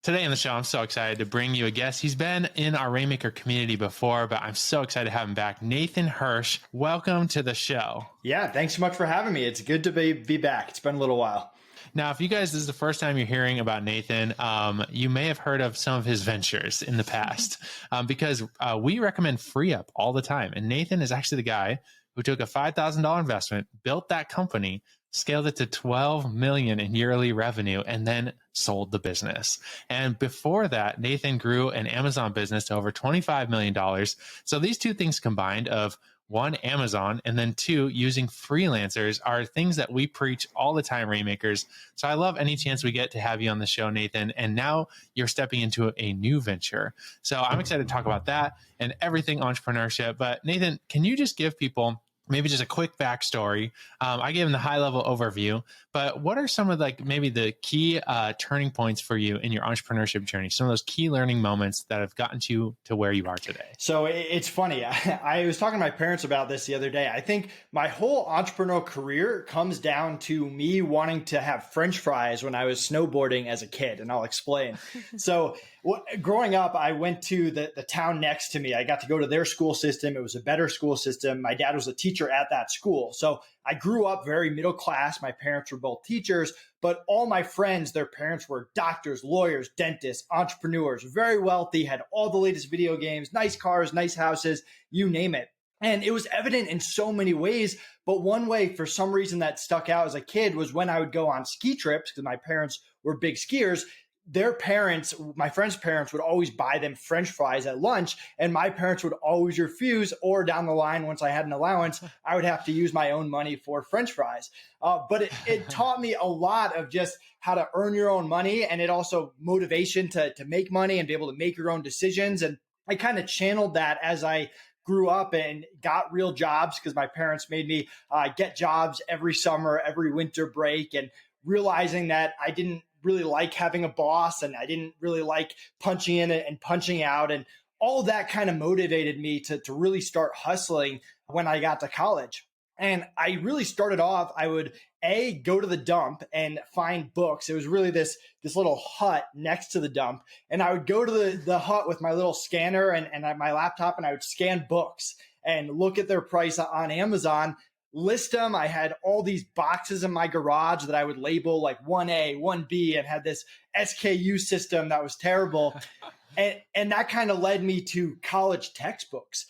Today on the show, I'm so excited to bring you a guest. He's been in our Rainmaker community before, but I'm so excited to have him back. Nathan Hirsch, welcome to the show. Yeah, thanks so much for having me. It's good to be back. It's been a little while. Now, if you guys, this is the first time you're hearing about Nathan, you may have heard of some of his ventures in the past because we recommend Free Up all the time. And Nathan is actually the guy who took a $5,000 investment, built that company, scaled it to 12 million in yearly revenue, and then sold the business. And before that, Nathan grew an Amazon business to over $25 million. So these two things combined of one, Amazon, and then two, using freelancers are things that we preach all the time, Rainmakers. So I love any chance we get to have you on the show, Nathan. And now you're stepping into a new venture. So I'm excited to talk about that and everything entrepreneurship. But Nathan, can you just give people maybe just a quick backstory? I gave him the high level overview, but what are some of maybe the key turning points for you in your entrepreneurship journey? Some of those key learning moments that have gotten you to where you are today. So it's funny. I was talking to my parents about this the other day. I think my whole entrepreneurial career comes down to me wanting to have French fries when I was snowboarding as a kid, and I'll explain. So growing up, I went to the town next to me. I got to go to their school system. It was a better school system. My dad was a teacher at that school. So I grew up very middle class. My parents were both teachers, but all my friends, their parents were doctors, lawyers, dentists, entrepreneurs, very wealthy, had all the latest video games, nice cars, nice houses, you name it. And it was evident in so many ways. But one way, for some reason, that stuck out as a kid was when I would go on ski trips, because my parents were big skiers. Their parents, my friends' parents, would always buy them French fries at lunch, and my parents would always refuse, or down the line, once I had an allowance, I would have to use my own money for French fries. But it taught me a lot of just how to earn your own money, and it also motivation to make money and be able to make your own decisions. And I kind of channeled that as I grew up and got real jobs, because my parents made me get jobs every summer, every winter break, and realizing that I didn't really like having a boss, and I didn't really like punching in and punching out, and all that kind of motivated me to really start hustling when I got to college. And I really started off, I would go to the dump and find books. It was really this little hut next to the dump, and I would go to the hut with my little scanner and my laptop, and I would scan books and look at their price on Amazon, list them. I had all these boxes in my garage that I would label like 1A, 1B, and had this SKU system that was terrible. And that kind of led me to college textbooks.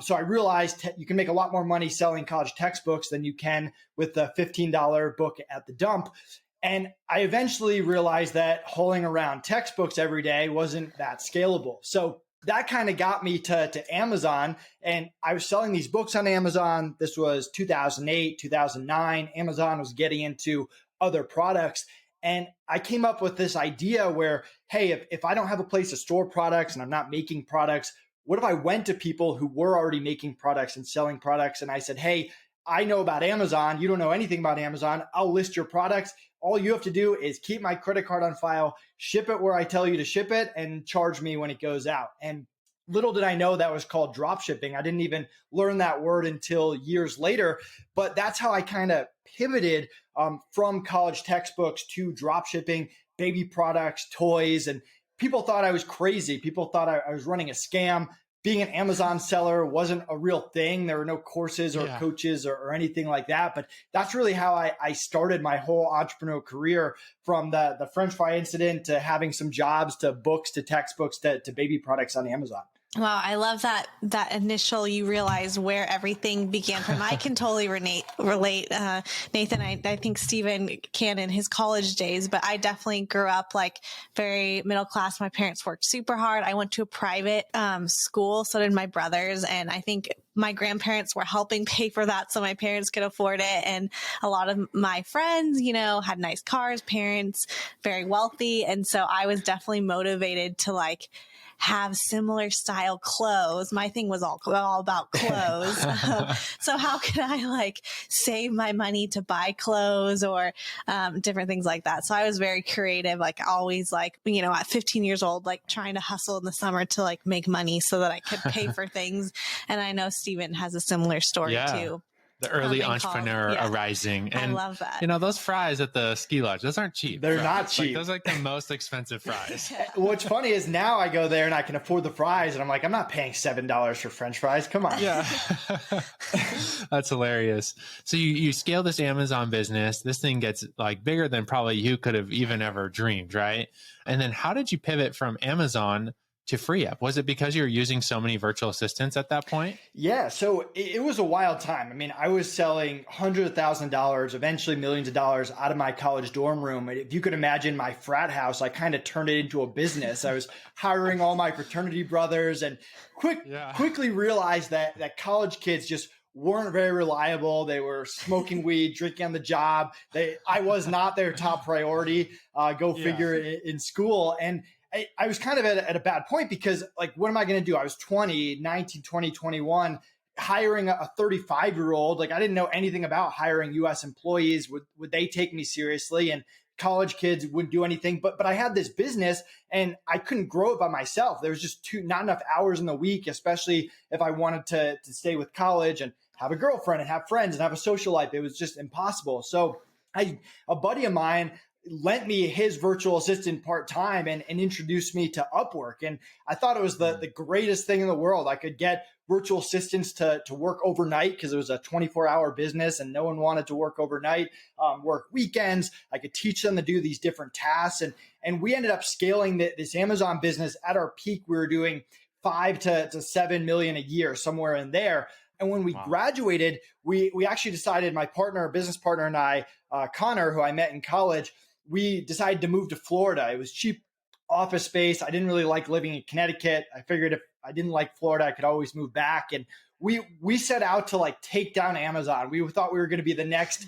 So I realized you can make a lot more money selling college textbooks than you can with the $15 book at the dump. And I eventually realized that hauling around textbooks every day wasn't that scalable. So that kind of got me to Amazon, and I was selling these books on Amazon. This was 2008, 2009. Amazon was getting into other products. And I came up with this idea where, hey, if I don't have a place to store products and I'm not making products, what if I went to people who were already making products and selling products? And I said, hey, I know about Amazon. You don't know anything about Amazon. I'll list your products. All you have to do is keep my credit card on file, ship it where I tell you to ship it, and charge me when it goes out. And little did I know that was called dropshipping. I didn't even learn that word until years later, but that's how I kind of pivoted from college textbooks to dropshipping, baby products, toys. And people thought I was crazy. People thought I was running a scam. Being an Amazon seller wasn't a real thing. There were no courses or coaches or anything like that. But that's really how I started my whole entrepreneurial career, from the French fry incident to having some jobs to books to textbooks to baby products on Amazon. Wow, I love that initial, you realize where everything began from. I can totally relate, Nathan. I think Stephen can in his college days, but I definitely grew up like very middle class. My parents worked super hard. I went to a private school, so did my brothers, and I think my grandparents were helping pay for that so my parents could afford it. And a lot of my friends, had nice cars, parents, very wealthy. And so I was definitely motivated to have similar style clothes. My thing was all about clothes. So how could I save my money to buy clothes or different things like that? So I was very creative, always at 15 years old, trying to hustle in the summer to make money so that I could pay for things. And I know Stephen has a similar story too. The early being called. entrepreneur Yeah. arising. I And, love that. those fries at the ski lodge, those aren't cheap. They're fries. not cheap. Those are like the most expensive fries. What's funny is now I go there and I can afford the fries, and I'm like, I'm not paying $7 for French fries. Come on. Yeah. That's hilarious. So you scale this Amazon business. This thing gets like bigger than probably you could have even ever dreamed, right? And then how did you pivot from Amazon to FreeUp? Was it because you were using so many virtual assistants at that point? Yeah, so it was a wild time. I mean, I was selling hundreds of thousands of dollars, eventually millions of dollars out of my college dorm room. If you could imagine my frat house, I kind of turned it into a business. I was hiring all my fraternity brothers, and quickly realized that college kids just weren't very reliable. They were smoking weed, drinking on the job. I was not their top priority. Go figure in school. And I was kind of at a bad point because, like, what am I going to do? I was 20, 19, 20, 21, hiring a 35-year-old. Like, I didn't know anything about hiring U.S. employees. Would they take me seriously? And college kids wouldn't do anything. But I had this business and I couldn't grow it by myself. There was just not enough hours in the week, especially if I wanted to stay with college and have a girlfriend and have friends and have a social life. It was just impossible. So a buddy of mine lent me his virtual assistant part-time and introduced me to Upwork. And I thought it was the greatest thing in the world. I could get virtual assistants to work overnight because it was a 24-hour business and no one wanted to work overnight, work weekends. I could teach them to do these different tasks. And we ended up scaling this Amazon business. At our peak, we were doing 5 to 7 million a year, somewhere in there. And when we graduated, we actually decided, my business partner and I, Connor, who I met in college, we decided to move to Florida. It was cheap office space. I didn't really like living in Connecticut. I figured if I didn't like Florida, I could always move back. And we set out to like take down Amazon. We thought we were going to be the next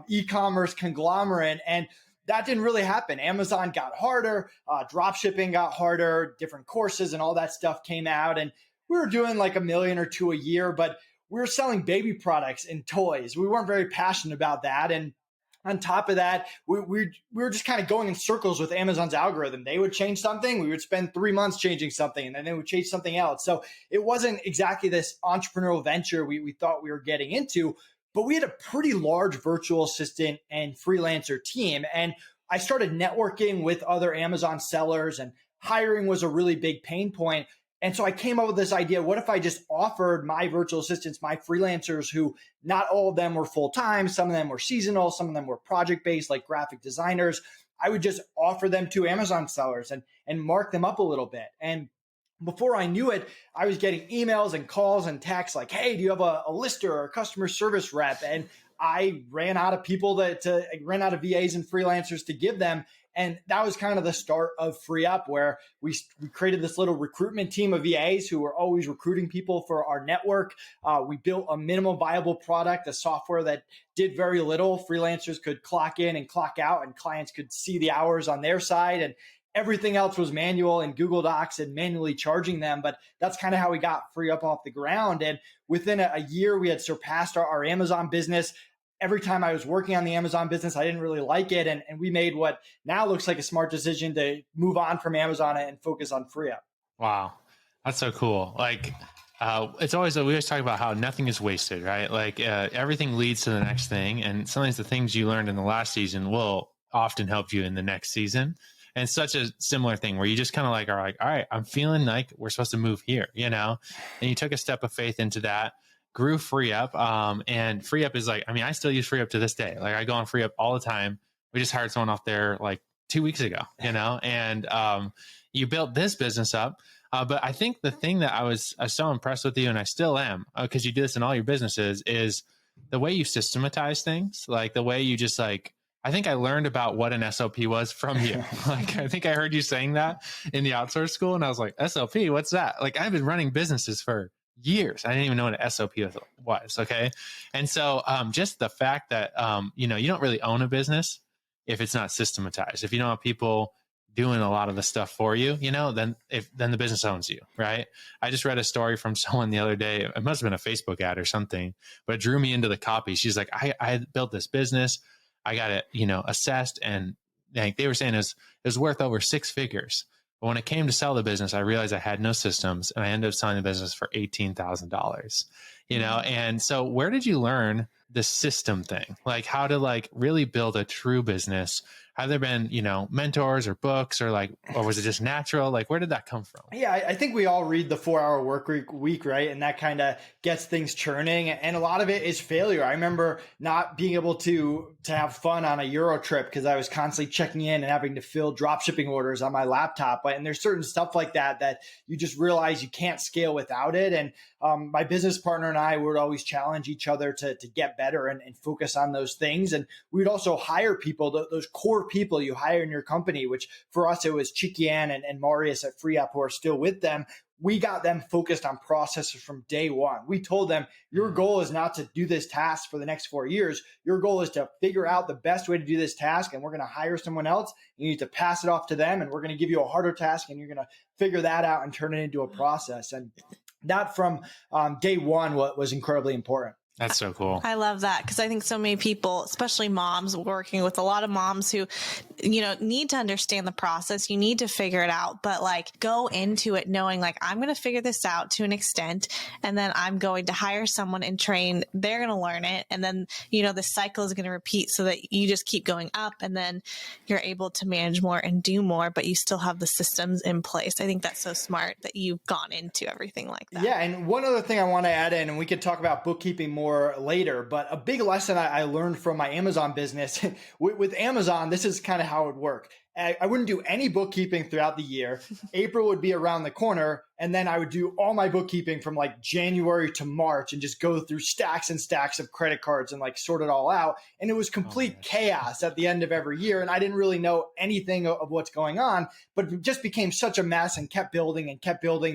e-commerce conglomerate. And that didn't really happen. Amazon got harder. Dropshipping got harder. Different courses and all that stuff came out. And we were doing like $1 million or $2 million a year, but we were selling baby products and toys. We weren't very passionate about that. And on top of that, we were just kind of going in circles with Amazon's algorithm. They would change something. We would spend 3 months changing something, and then they would change something else. So it wasn't exactly this entrepreneurial venture we thought we were getting into, but we had a pretty large virtual assistant and freelancer team. And I started networking with other Amazon sellers, and hiring was a really big pain point. And so I came up with this idea. What if I just offered my virtual assistants, my freelancers, who not all of them were full-time, some of them were seasonal, some of them were project-based, like graphic designers. I would just offer them to Amazon sellers and mark them up a little bit. And before I knew it, I was getting emails and calls and texts like, hey, do you have a lister or a customer service rep? And I ran out of people ran out of VAs and freelancers to give them. And that was kind of the start of FreeUp, where we created this little recruitment team of VAs who were always recruiting people for our network. We built a minimum viable product, a software that did very little. Freelancers could clock in and clock out, and clients could see the hours on their side. And everything else was manual in Google Docs and manually charging them. But that's kind of how we got FreeUp off the ground. And within a year, we had surpassed our Amazon business. Every time I was working on the Amazon business, I didn't really like it. And we made what now looks like a smart decision to move on from Amazon and focus on FreeUp. Wow. That's so cool. Like, we always talk about how nothing is wasted, right? Like everything leads to the next thing. And sometimes the things you learned in the last season will often help you in the next season. And such a similar thing where you just kind of like are like, all right, I'm feeling like we're supposed to move here, and you took a step of faith into that. Grew FreeUp, and FreeUp is like, I mean, I still use FreeUp to this day. Like I go on FreeUp all the time. We just hired someone off there like 2 weeks ago, and you built this business up. But I think the thing that I was so impressed with you, and I still am, because you do this in all your businesses, is the way you systematize things. Like the way you just like, I think I learned about what an SOP was from you. Like, I think I heard you saying that in the outsource school, and I was like, SOP, what's that? Like I've been running businesses for years. I didn't even know what an SOP was. Okay. And so just the fact that, you don't really own a business if it's not systematized. If you don't have people doing a lot of the stuff for you, then the business owns you. Right. I just read a story from someone the other day. It must've been a Facebook ad or something, but it drew me into the copy. She's like, I built this business. I got it, assessed. And like they were saying it was worth over 6 figures. But when it came to sell the business, I realized I had no systems, and I ended up selling the business for $18,000, And so where did you learn the system thing? Like how to like really build a true business? Have there been, mentors or books or was it just natural? Like, where did that come from? Yeah, I think we all read the 4-Hour Work Week, right? And that kind of gets things churning. And a lot of it is failure. I remember not being able to have fun on a Euro trip because I was constantly checking in and having to fill dropshipping orders on my laptop. And there's certain stuff like that you just realize you can't scale without it. And my business partner and I would always challenge each other to get better and focus on those things. And we'd also hire people, those core people you hire in your company, which for us, it was Chikian and Marius at FreeUp who are still with them. We got them focused on processes from day one. We told them, your goal is not to do this task for the next 4 years. Your goal is to figure out the best way to do this task. And we're going to hire someone else. You need to pass it off to them. And we're going to give you a harder task. And you're going to figure that out and turn it into a process. And that from day one was incredibly important. That's so cool. I love that because I think so many people, especially moms, working with a lot of moms who, need to understand the process. You need to figure it out, but go into it knowing I'm going to figure this out to an extent, and then I'm going to hire someone and train. They're going to learn it, and then the cycle is going to repeat so that you just keep going up, and then you're able to manage more and do more, but you still have the systems in place. I think that's so smart that you've gone into everything like that. Yeah, and one other thing I want to add in, and we could talk about bookkeeping more later, but a big lesson I learned from my Amazon business with Amazon, this is kind of how it would work. I wouldn't do any bookkeeping throughout the year. April would be around the corner, and then I would do all my bookkeeping from January to March and just go through stacks and stacks of credit cards and sort it all out. And it was complete chaos at the end of every year. And I didn't really know anything of what's going on, but it just became such a mess and kept building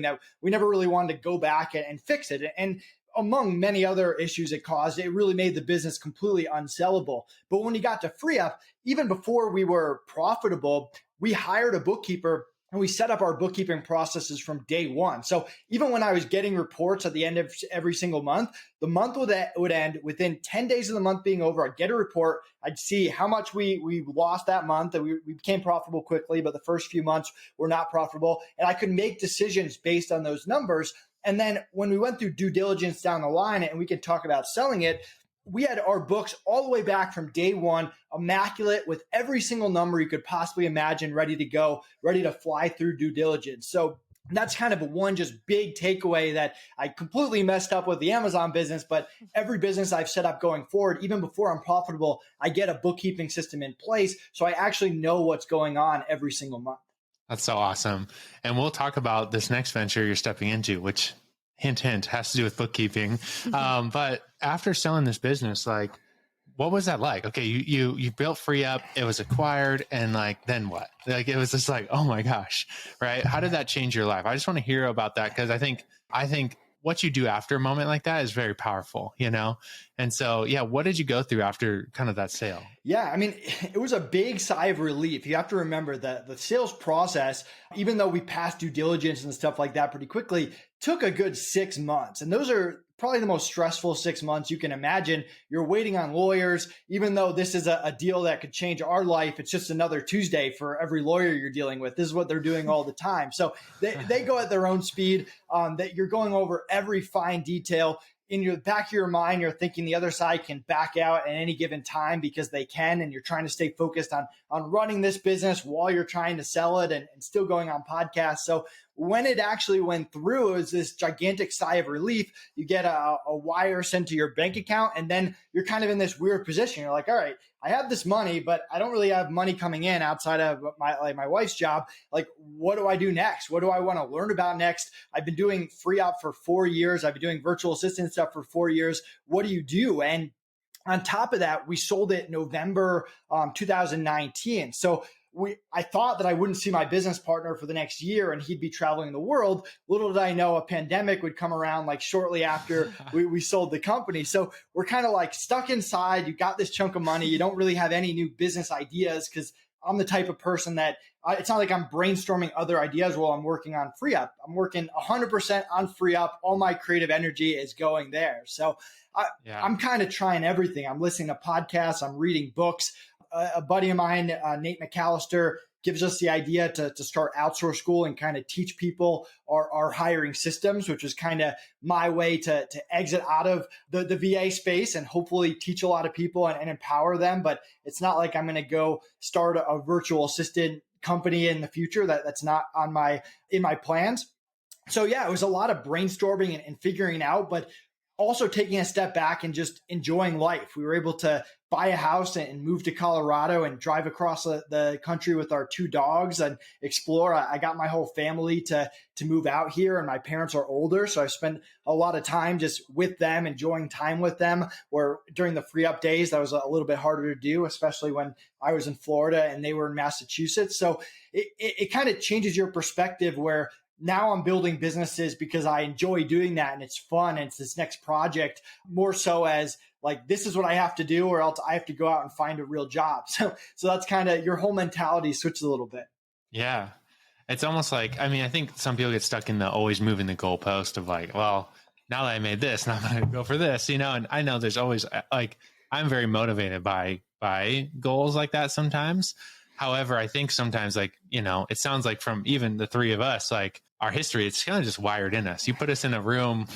that we never really wanted to go back and fix it. And among many other issues it caused, it really made the business completely unsellable. But when we got to FreeUp, even before we were profitable, we hired a bookkeeper and we set up our bookkeeping processes from day one. So even when I was getting reports at the end of every single month, the month would end within 10 days of the month being over. I'd get a report. I'd see how much we lost that month. And we became profitable quickly, but the first few months were not profitable. And I could make decisions based on those numbers. And then when we went through due diligence down the line, and we can talk about selling it, we had our books all the way back from day one, immaculate with every single number you could possibly imagine, ready to go, ready to fly through due diligence. So that's kind of one just big takeaway that I completely messed up with the Amazon business, but every business I've set up going forward, even before I'm profitable, I get a bookkeeping system in place. So I actually know what's going on every single month. That's so awesome. And we'll talk about this next venture you're stepping into, which hint, has to do with bookkeeping. But after selling this business, what was that like? Okay. You built FreeUp, it was acquired, and then what? It was just oh my gosh, right? How did that change your life? I just want to hear about that. Cause I think what you do after a moment like that is very powerful, And so, yeah, what did you go through after kind of that sale? Yeah, I mean, it was a big sigh of relief. You have to remember that the sales process, even though we passed due diligence and stuff like that pretty quickly, took a good 6 months. And those are probably the most stressful 6 months you can imagine. You're waiting on lawyers, even though this is a deal that could change our life. It's just another Tuesday for every lawyer you're dealing with. This is what they're doing all the time. So they go at their own speed, that you're going over every fine detail. In your back of your mind, you're thinking the other side can back out at any given time because they can, and you're trying to stay focused on running this business while you're trying to sell it and still going on podcasts. So when it actually went through, it was this gigantic sigh of relief. You get a wire sent to your bank account, and then you're kind of in this weird position. You're like, all right, I have this money, but I don't really have money coming in outside of my wife's job. What do I do next? What do I want to learn about next? I've been doing FreeUp for 4 years. I've been doing virtual assistant stuff for 4 years. What do you do? And on top of that, we sold it November 2019. So I thought that I wouldn't see my business partner for the next year and he'd be traveling the world. Little did I know a pandemic would come around shortly after we sold the company. So we're kind of stuck inside. You got this chunk of money. You don't really have any new business ideas because I'm the type of person that it's not like I'm brainstorming other ideas while I'm working on FreeUp. I'm working 100% on FreeUp. All my creative energy is going there. So I'm kind of trying everything. I'm listening to podcasts. I'm reading books. A buddy of mine, Nate McAllister, gives us the idea to start Outsource School and kind of teach people our hiring systems, which was kind of my way to exit out of the VA space and hopefully teach a lot of people and empower them. But it's not like I'm going to go start a virtual assistant company in the future. That's not in my plans. So yeah, it was a lot of brainstorming and figuring out, but also taking a step back and just enjoying life. We were able to buy a house and move to Colorado and drive across the country with our 2 dogs and explore. I got my whole family to move out here, and my parents are older. So I spent a lot of time just with them, enjoying time with them, where during the free up days, that was a little bit harder to do, especially when I was in Florida and they were in Massachusetts. So it kind of changes your perspective, where now I'm building businesses because I enjoy doing that and it's fun. And it's this next project more so as like, this is what I have to do, or else I have to go out and find a real job. So that's kind of your whole mentality switches a little bit. Yeah. It's almost like, I mean, I think some people get stuck in the always moving the goalpost of like, well, now that I made this, now I'm going to go for this, and I know there's always like, I'm very motivated by goals like that sometimes. However, I think sometimes like, it sounds like from even the 3 of us, like our history, it's kind of just wired in us. You put us in a room,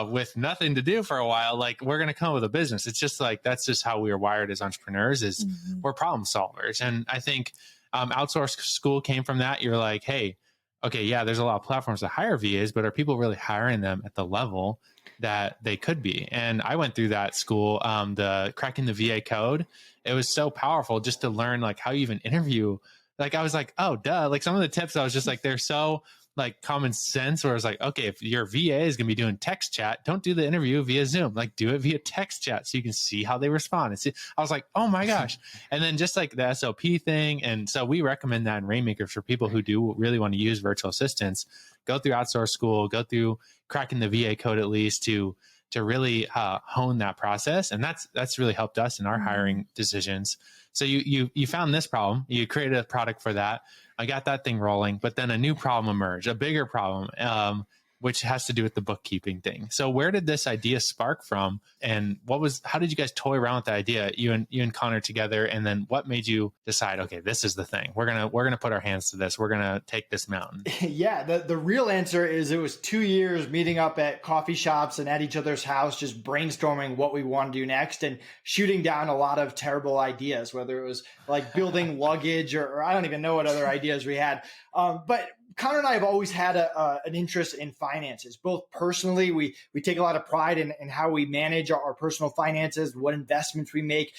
with nothing to do for a while, like we're going to come up with a business. It's just like, that's just how we are wired as entrepreneurs is we're problem solvers. And I think Outsourced School came from that. You're like, hey, okay, yeah, there's a lot of platforms that hire VAs, but are people really hiring them at the level that they could be? And I went through that school, the cracking the VA code. It was so powerful just to learn like how you even interview. Like I was like, oh, duh. Like some of the tips, I was just like, they're so like common sense, where I was like, okay, if your VA is going to be doing text chat, don't do the interview via Zoom, like do it via text chat so you can see how they respond. And see, I was like, oh my gosh. And then just like the SOP thing. And so we recommend that in Rainmaker for people who do really want to use virtual assistants. Go through Outsourced School, go through cracking the VA code at least to really hone that process. And that's really helped us in our hiring decisions. So you found this problem, you created a product for that. I got that thing rolling, but then a new problem emerged, a bigger problem, which has to do with the bookkeeping thing. So where did this idea spark from? And how did you guys toy around with the idea, you and Connor together? And then what made you decide, okay, this is the thing. We're going to put our hands to this. We're going to take this mountain. Yeah. The real answer is it was 2 years meeting up at coffee shops and at each other's house, just brainstorming what we want to do next and shooting down a lot of terrible ideas, whether it was like building luggage or I don't even know what other ideas we had. But Connor and I have always had an interest in finances, both personally. We take a lot of pride in how we manage our personal finances, what investments we make,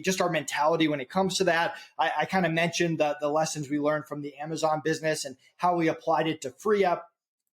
just our mentality when it comes to that. I kind of mentioned the lessons we learned from the Amazon business and how we applied it to FreeUp.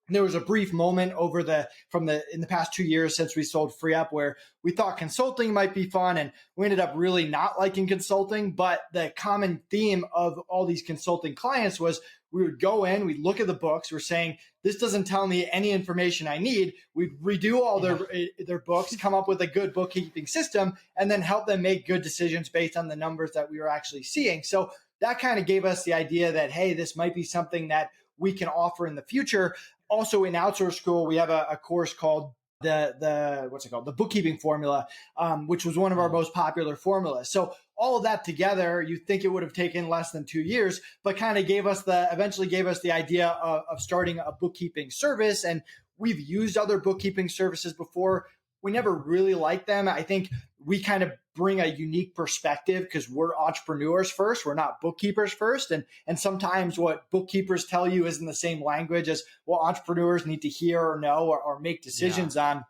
There was a brief moment in the past 2 years since we sold FreeUp where we thought consulting might be fun, and we ended up really not liking consulting. But the common theme of all these consulting clients was we would go in, we'd look at the books, we're saying, this doesn't tell me any information I need. We'd redo all their books, come up with a good bookkeeping system, and then help them make good decisions based on the numbers that we were actually seeing. So that kind of gave us the idea that, hey, this might be something that we can offer in the future. Also in Outsourced School, we have a course called the bookkeeping formula, which was one of our most popular formulas. So all of that together, you think it would have taken less than 2 years, but kind of eventually gave us the idea of starting a bookkeeping service. And we've used other bookkeeping services before. We never really liked them. I think we kind of bring a unique perspective because we're entrepreneurs first. We're not bookkeepers first. And sometimes what bookkeepers tell you isn't the same language as what entrepreneurs need to hear or know or make decisions on.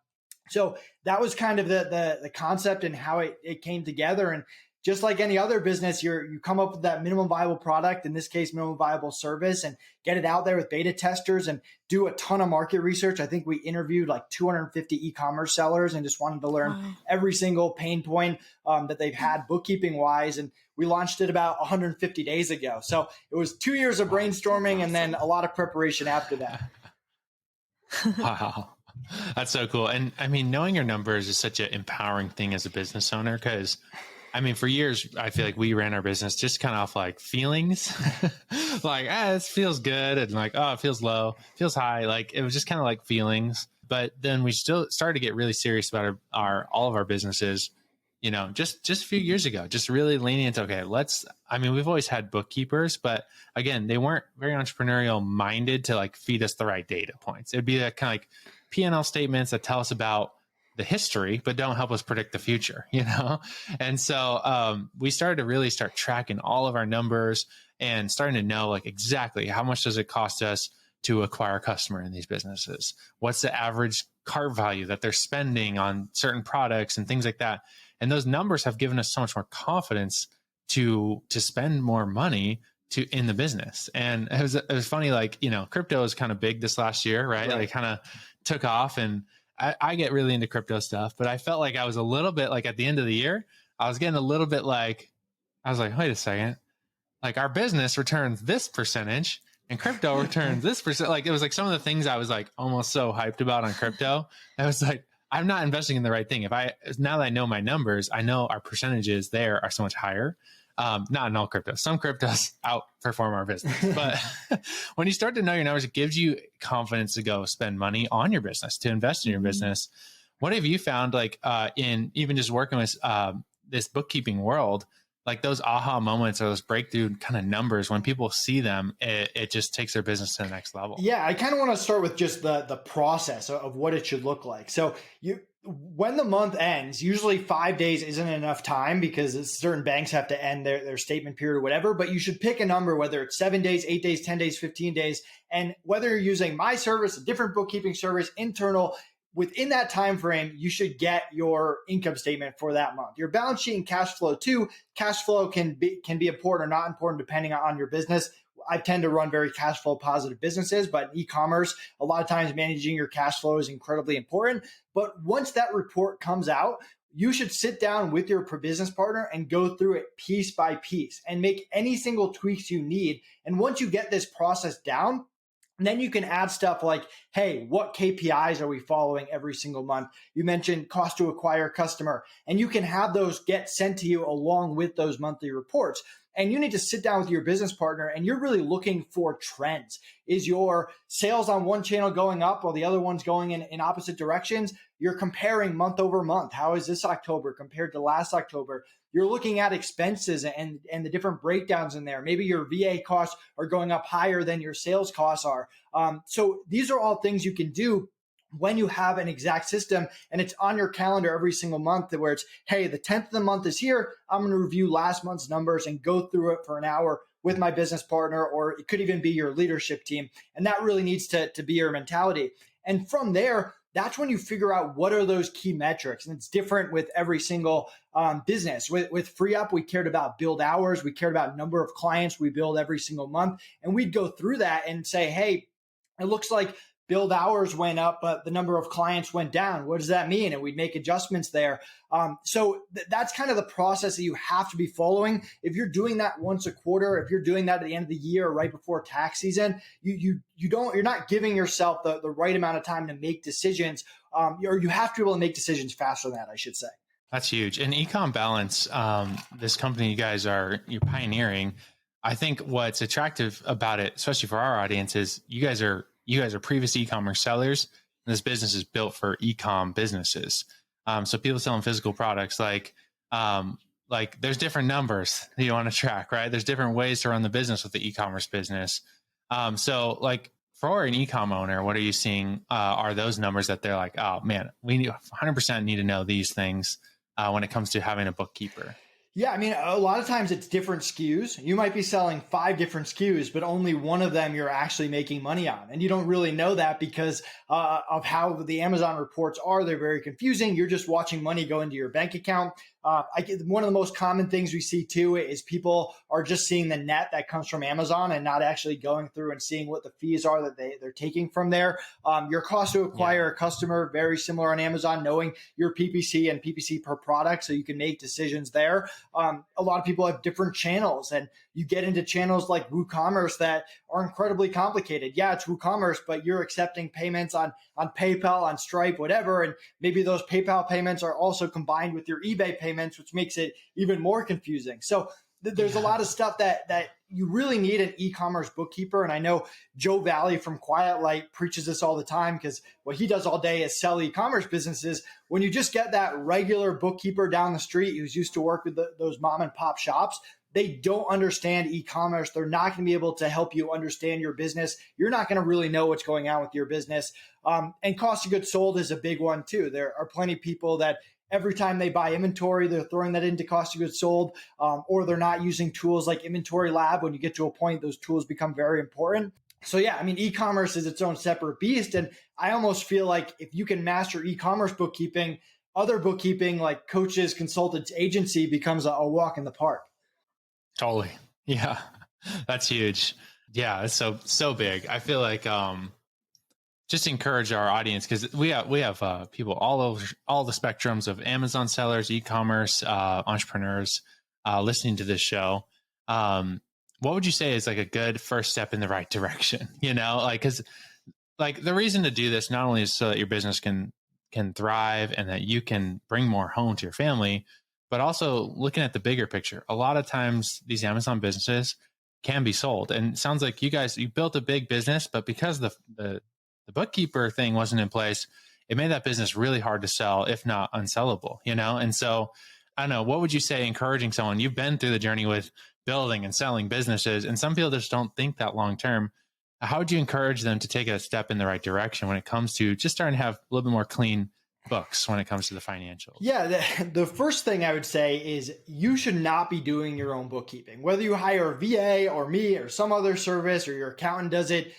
So that was kind of the concept and how it came together. And just like any other business, you come up with that minimum viable product, in this case, minimum viable service, and get it out there with beta testers and do a ton of market research. I think we interviewed like 250 e-commerce sellers and just wanted to learn every single pain point that they've had bookkeeping wise. And we launched it about 150 days ago. So it was 2 years of brainstorming and then a lot of preparation after that. Wow. That's so cool. And I mean, knowing your numbers is such an empowering thing as a business owner, because I mean, for years, I feel like we ran our business just kind of off like feelings, like, this feels good. And like, oh, it feels low, feels high. Like it was just kind of like feelings. But then we still started to get really serious about all of our businesses just a few years ago, just really leaning into, okay, we've always had bookkeepers, but again, they weren't very entrepreneurial minded to like feed us the right data points. It'd be that kind of like P&L statements that tell us about the history, but don't help us predict the future, And so we started to really start tracking all of our numbers and starting to know like exactly how much does it cost us to acquire a customer in these businesses? What's the average cart value that they're spending on certain products and things like that? And those numbers have given us so much more confidence to spend more money in the business. And it was funny, like, crypto was kind of big this last year, right? Like kind of took off, and I get really into crypto stuff, but I felt like I was a little bit like at the end of the year, I was getting a little bit like, I was like, wait a second, like our business returns this percentage and crypto returns this percent. Like it was like some of the things I was like almost so hyped about on crypto. I was like, I'm not investing in the right thing. Now that I know my numbers, I know our percentages there are so much higher. Not in all cryptos. Some cryptos outperform our business. But when you start to know your numbers, it gives you confidence to go spend money on your business, to invest in your business. What have you found, like in even just working with this bookkeeping world, like those aha moments or those breakthrough kind of numbers, when people see them, it just takes their business to the next level? Yeah, I kind of want to start with just the process of what it should look like. So when the month ends, usually 5 days isn't enough time because certain banks have to end their statement period or whatever, but you should pick a number, whether it's 7 days, 8 days, 10 days, 15 days. And whether you're using my service, a different bookkeeping service, internal, within that time frame, you should get your income statement for that month. Your balance sheet and cash flow too. Cash flow can be important or not important depending on your business. I tend to run very cash flow positive businesses, but in e-commerce, a lot of times managing your cash flow is incredibly important. But once that report comes out, you should sit down with your business partner and go through it piece by piece and make any single tweaks you need. And once you get this process down, then you can add stuff like, hey, what KPIs are we following every single month? You mentioned cost to acquire a customer, and you can have those get sent to you along with those monthly reports. And you need to sit down with your business partner and you're really looking for trends. Is your sales on one channel going up while the other one's going in opposite directions? You're comparing month over month. How is this October compared to last October? You're looking at expenses and the different breakdowns in there. Maybe your VA costs are going up higher than your sales costs are. So these are all things you can do when you have an exact system and it's on your calendar every single month, where it's, hey, the 10th of the month is here. I'm going to review last month's numbers and go through it for an hour with my business partner, or it could even be your leadership team. And that really needs to be your mentality. And from there, that's when you figure out what are those key metrics. And it's different with every single business. With FreeUp, we cared about build hours. We cared about number of clients we build every single month. And we'd go through that and say, hey, it looks like build hours went up, but the number of clients went down. What does that mean? And we'd make adjustments there. So that's kind of the process that you have to be following. If you're doing that once a quarter, if you're doing that at the end of the year, or right before tax season, you're not giving yourself the right amount of time to make decisions. Or you have to be able to make decisions faster than that, I should say. That's huge. And Ecom Balance, this company you're pioneering. I think what's attractive about it, especially for our audience, is you guys are previous e-commerce sellers, and this business is built for e-com businesses. So people selling physical products, like there's different numbers that you want to track, right? There's different ways to run the business with the e-commerce business. So like for an e-com owner, what are you seeing are those numbers that they're like, oh man, we 100% need to know these things when it comes to having a bookkeeper? Yeah, I mean, a lot of times it's different SKUs. You might be selling 5 different SKUs, but only one of them you're actually making money on. And you don't really know that because of how the Amazon reports are. They're very confusing. You're just watching money go into your bank account. One of the most common things we see too is people are just seeing the net that comes from Amazon and not actually going through and seeing what the fees are that they're taking from there. Your cost to acquire a customer, very similar on Amazon, knowing your PPC and PPC per product so you can make decisions there. A lot of people have different channels, and you get into channels like WooCommerce that are incredibly complicated. Yeah, it's WooCommerce, but you're accepting payments on PayPal, on Stripe, whatever. And maybe those PayPal payments are also combined with your eBay payments, which makes it even more confusing. So there's a lot of stuff that you really need an e-commerce bookkeeper. And I know Joe Valley from Quiet Light preaches this all the time, because what he does all day is sell e-commerce businesses. When you just get that regular bookkeeper down the street who's used to work with those mom and pop shops, they don't understand e-commerce. They're not going to be able to help you understand your business. You're not going to really know what's going on with your business. And cost of goods sold is a big one too. There are plenty of people that every time they buy inventory, they're throwing that into cost of goods sold, or they're not using tools like Inventory Lab. When you get to a point, those tools become very important. So yeah, I mean, e-commerce is its own separate beast. And I almost feel like if you can master e-commerce bookkeeping, other bookkeeping like coaches, consultants, agency becomes a walk in the park. Totally. Yeah. That's huge. Yeah. It's so big. I feel like, just encourage our audience, because we have people all over all the spectrums of Amazon sellers, e-commerce, entrepreneurs, listening to this show. What would you say is like a good first step in the right direction? You know, like, because like the reason to do this not only is so that your business can thrive and that you can bring more home to your family, but also looking at the bigger picture. A lot of times these Amazon businesses can be sold, and it sounds like you built a big business, but because the bookkeeper thing wasn't in place, it made that business really hard to sell, if not unsellable, you know? And so I don't know, what would you say encouraging someone? You've been through the journey with building and selling businesses, and some people just don't think that long term. How would you encourage them to take a step in the right direction when it comes to just starting to have a little bit more clean books when it comes to the financials? Yeah, the first thing I would say is you should not be doing your own bookkeeping. Whether you hire a VA or me or some other service, or your accountant does it,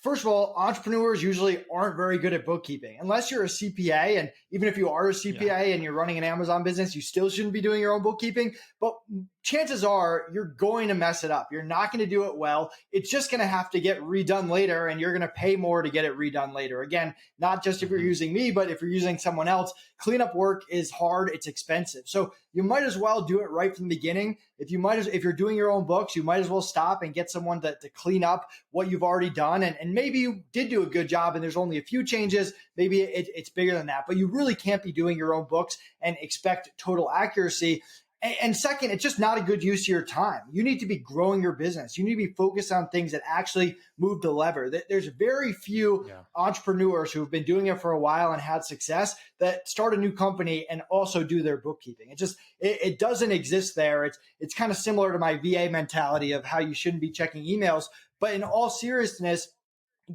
first of all, entrepreneurs usually aren't very good at bookkeeping. Unless you're a CPA, and even if you are a CPA and you're running an Amazon business, you still shouldn't be doing your own bookkeeping. But chances are you're going to mess it up. You're not going to do it well. It's just going to have to get redone later, and you're going to pay more to get it redone later. Again, not just if you're using me, but if you're using someone else. Cleanup work is hard. It's expensive. So you might as well do it right from the beginning. If you're doing your own books, you might as well stop and get someone to clean up what you've already done. And maybe you did do a good job and there's only a few changes. Maybe it's bigger than that, but you really can't be doing your own books and expect total accuracy. And second, it's just not a good use of your time. You need to be growing your business. You need to be focused on things that actually move the lever. There's very few entrepreneurs who've been doing it for a while and had success that start a new company and also do their bookkeeping. It doesn't exist there. It's kind of similar to my VA mentality of how you shouldn't be checking emails. But in all seriousness,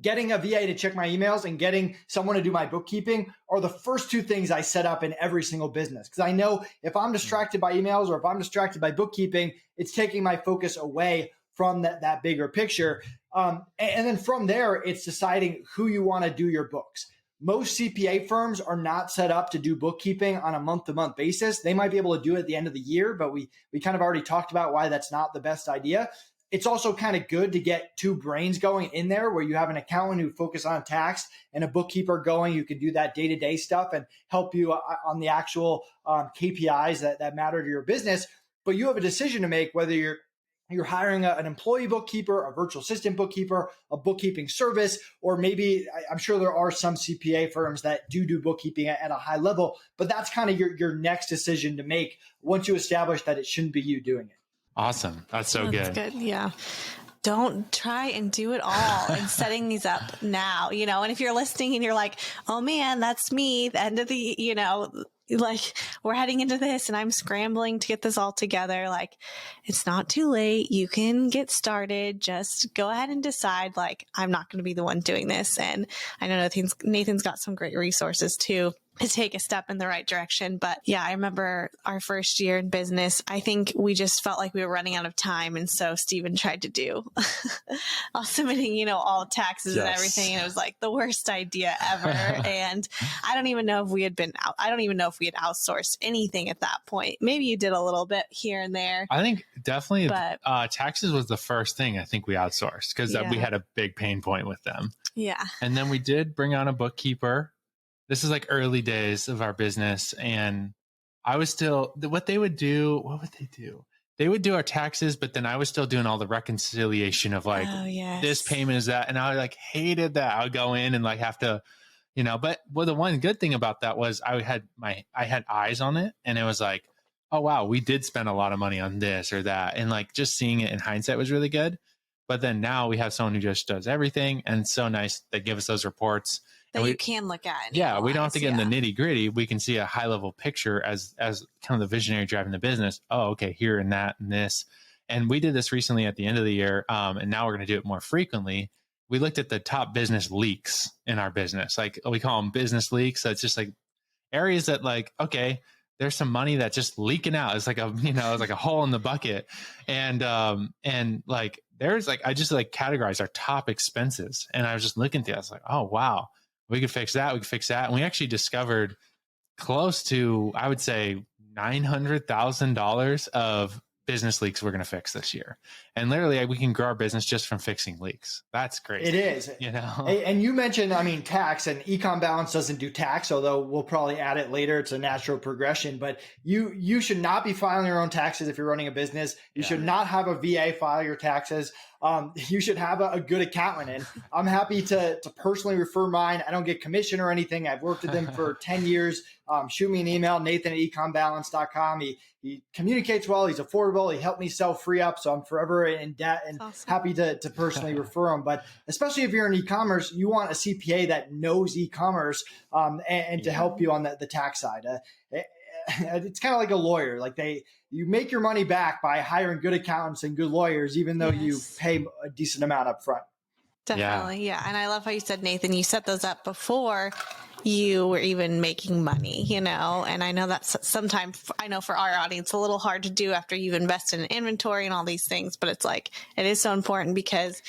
getting a VA to check my emails and getting someone to do my bookkeeping are the first two things I set up in every single business. Because I know if I'm distracted by emails or if I'm distracted by bookkeeping, it's taking my focus away from that bigger picture. And then from there, it's deciding who you want to do your books. Most CPA firms are not set up to do bookkeeping on a month-to-month basis. They might be able to do it at the end of the year, but we kind of already talked about why that's not the best idea. It's also kind of good to get two brains going in there, where you have an accountant who focuses on tax and a bookkeeper going who can do that day-to-day stuff and help you on the actual KPIs that matter to your business. But you have a decision to make whether you're hiring an employee bookkeeper, a virtual assistant bookkeeper, a bookkeeping service, or maybe I'm sure there are some CPA firms that do bookkeeping at a high level, but that's kind of your next decision to make once you establish that it shouldn't be you doing it. Awesome. That's so good. Yeah. Don't try and do it all and setting these up now, and if you're listening and you're like, oh man, that's me, the end of the, like we're heading into this and I'm scrambling to get this all together. Like, it's not too late. You can get started. Just go ahead and decide, like, I'm not going to be the one doing this. And I know Nathan's got some great resources too to take a step in the right direction. But yeah, I remember our first year in business, I think we just felt like we were running out of time. And so Stephen tried to do all submitting, all taxes and everything. And it was like the worst idea ever. And I don't even know if we had outsourced anything at that point. Maybe you did a little bit here and there. I think definitely taxes was the first thing I think we outsourced, because we had a big pain point with them. Yeah. And then we did bring on a bookkeeper. This is like early days of our business. And I was still, what they would do, what would they do? They would do our taxes, but then I was still doing all the reconciliation of like, this payment is that. And I like hated that. I would go in and like have to, but the one good thing about that was I had eyes on it. And it was like, oh, wow, we did spend a lot of money on this or that. And like just seeing it in hindsight was really good. But then now we have someone who just does everything. And it's so nice they give us those reports. That and you can look at. And yeah, we don't have to get in the yeah. nitty gritty. We can see a high level picture as kind of the visionary driving the business. Oh, okay, here and that and this. And we did this recently at the end of the year. And now we're going to do it more frequently. We looked at the top business leaks in our business. Like we call them business leaks. So it's just like areas that like, okay, there's some money that's just leaking out. It's like it's like a hole in the bucket. And like, there's like, I just like categorize our top expenses. And I was just looking through, I was like, oh, wow, we could fix that. We could fix that. And we actually discovered close to, I would say, $900,000 of business leaks we're going to fix this year. And literally we can grow our business just from fixing leaks. That's crazy. It is. And you mentioned, tax, and Ecom Balance doesn't do tax, although we'll probably add it later. It's a natural progression, but you should not be filing your own taxes if you're running a business. You should not have a VA file your taxes. You should have a good accountant. And I'm happy to personally refer mine. I don't get commission or anything. I've worked with them for 10 years. Shoot me an email, Nathan@ecombalance.com. He communicates well. He's affordable. He helped me sell Free Up. So I'm forever in debt and happy to personally refer him. But especially if you're in e-commerce, you want a CPA that knows e-commerce and to help you on the tax side. It's kind of like a lawyer. Like you make your money back by hiring good accountants and good lawyers, even though you pay a decent amount up front. Definitely. Yeah. And I love how you said, Nathan, you set those up before you were even making money, and I know that's sometimes, I know for our audience, a little hard to do after you've invested in inventory and all these things, but it's like, it is so important because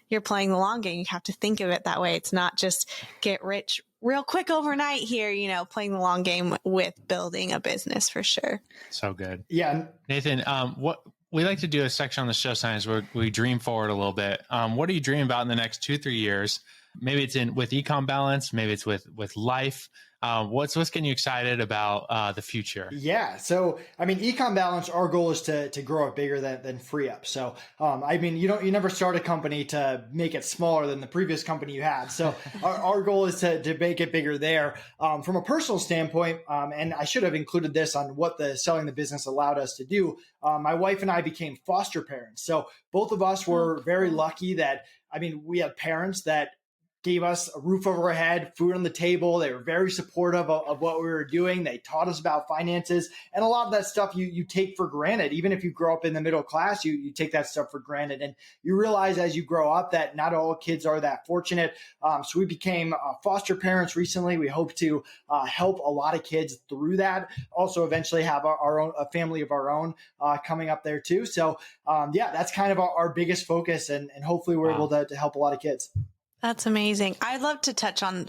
you're playing the long game. You have to think of it that way. It's not just get rich real quick overnight here, playing the long game with building a business for sure. So good. Yeah. Nathan, what we like to do a section on the show signs where we dream forward a little bit. What are you dreaming about in the next 2-3 years? Maybe it's with Ecom Balance, maybe it's with life. What's getting you excited about the future? Yeah. So, Ecom Balance, our goal is to grow it bigger than Free Up. So, you never start a company to make it smaller than the previous company you had. So our goal is to make it bigger there. From a personal standpoint, and I should have included this on what the selling the business allowed us to do. My wife and I became foster parents. So both of us were very lucky that, we had parents that gave us a roof over our head, food on the table. They were very supportive of what we were doing. They taught us about finances, and a lot of that stuff you take for granted. Even if you grow up in the middle class, you take that stuff for granted. And you realize as you grow up that not all kids are that fortunate. So we became foster parents recently. We hope to help a lot of kids through that. Also eventually have a family of our own coming up there too. So that's kind of our biggest focus, and hopefully we're able to help a lot of kids. That's amazing. I'd love to touch on,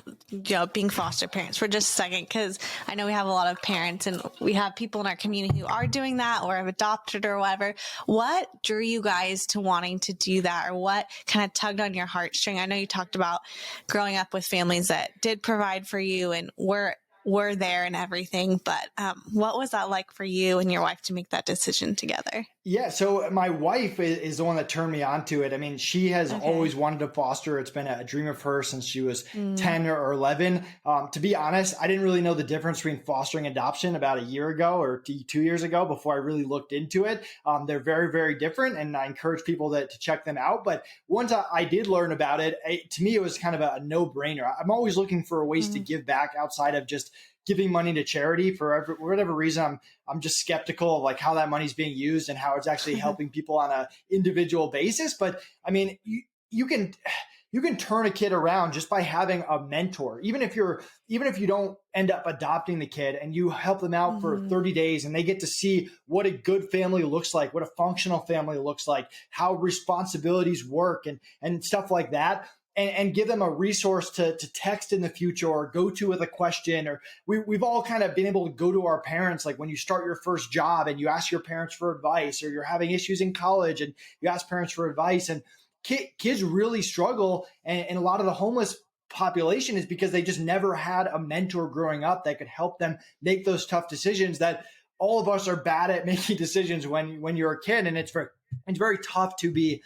being foster parents for just a second, because I know we have a lot of parents and we have people in our community who are doing that or have adopted or whatever. What drew you guys to wanting to do that, or what kind of tugged on your heartstring? I know you talked about growing up with families that did provide for you and were there and everything, but what was that like for you and your wife to make that decision together? Yeah, so my wife is the one that turned me on to it. She has always wanted to foster. It's been a dream of hers since she was 10 or 11. To be honest, I didn't really know the difference between fostering and adoption about a year ago or 2 years ago before I really looked into it. They're very, very different, and I encourage people to check them out. But once I did learn about it, to me, it was kind of a no-brainer. I'm always looking for ways to give back outside of just giving money to charity. For whatever reason, I'm just skeptical of like how that money's being used and how it's actually helping people on a individual basis. But you can turn a kid around just by having a mentor. Even if you don't end up adopting the kid and you help them out for 30 days and they get to see what a good family looks like, what a functional family looks like, how responsibilities work and stuff like that. And give them a resource to text in the future or go to with a question. Or we've all kind of been able to go to our parents, like when you start your first job and you ask your parents for advice, or you're having issues in college and you ask parents for advice. And kids really struggle. And a lot of the homeless population is because they just never had a mentor growing up that could help them make those tough decisions that all of us are bad at making decisions when you're a kid. And it's very tough to be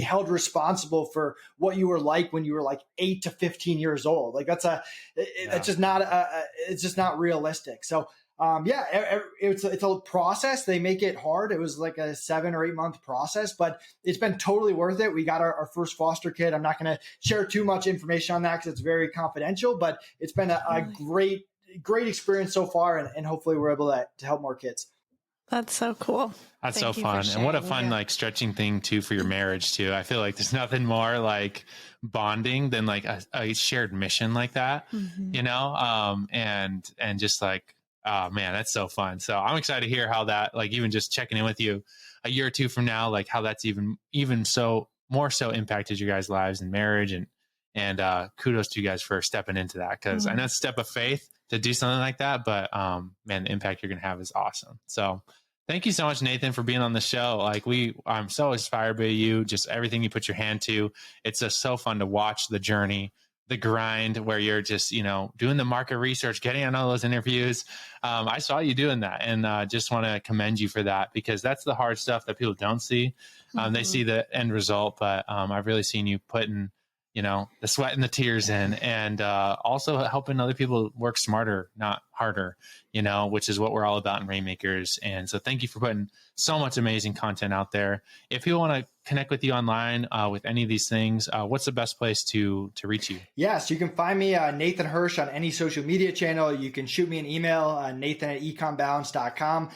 held responsible for what you were like when you were like 8 to 15 years old. Like it's just not realistic. So it's a process. They make it hard. It was like a 7 or 8 month process, but it's been totally worth it. We got our first foster kid. I'm not going to share too much information on that because it's very confidential, but it's been a great experience so far. And hopefully we're able to help more kids. That's so cool. That's so fun. And what a fun, like stretching thing too, for your marriage too. I feel like there's nothing more like bonding than like a shared mission like that, you know? And just like, oh man, that's so fun. So I'm excited to hear how that, like even just checking in with you a year or two from now, like how that's even so more so impacted your guys' lives and marriage, and kudos to you guys for stepping into that. Cause I know it's a step of faith to do something like that, but man, the impact you're going to have is awesome. So thank you so much, Nathan, for being on the show. Like I'm so inspired by you, just everything you put your hand to. It's just so fun to watch the journey, the grind, where you're just, you know, doing the market research, getting on all those interviews. I saw you doing that, and just want to commend you for that, because that's the hard stuff that people don't see. They see the end result, but I've really seen you putting, you know, the sweat and the tears in, and also helping other people work smarter, not harder, you know, which is what we're all about in Rainmakers. And so thank you for putting so much amazing content out there. If people want to connect with you online with any of these things, what's the best place to reach you? Yes, you can find me, Nathan Hirsch, on any social media channel. You can shoot me an email, nathan@ecombalance.com.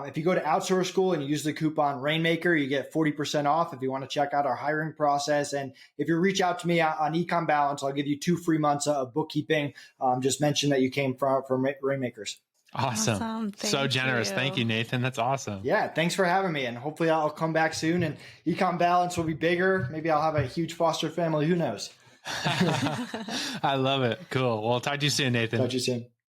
If you go to Outsource School and you use the coupon Rainmaker, you get 40% off if you want to check out our hiring process. And if you reach out to me on Ecom Balance, I'll give you 2 free months of bookkeeping. Just mention that you came from Rainmakers. Awesome. So generous. Thank you, Nathan. That's awesome. Yeah. Thanks for having me. And hopefully I'll come back soon and Ecom Balance will be bigger. Maybe I'll have a huge foster family. Who knows? I love it. Cool. Well, talk to you soon, Nathan. Talk to you soon.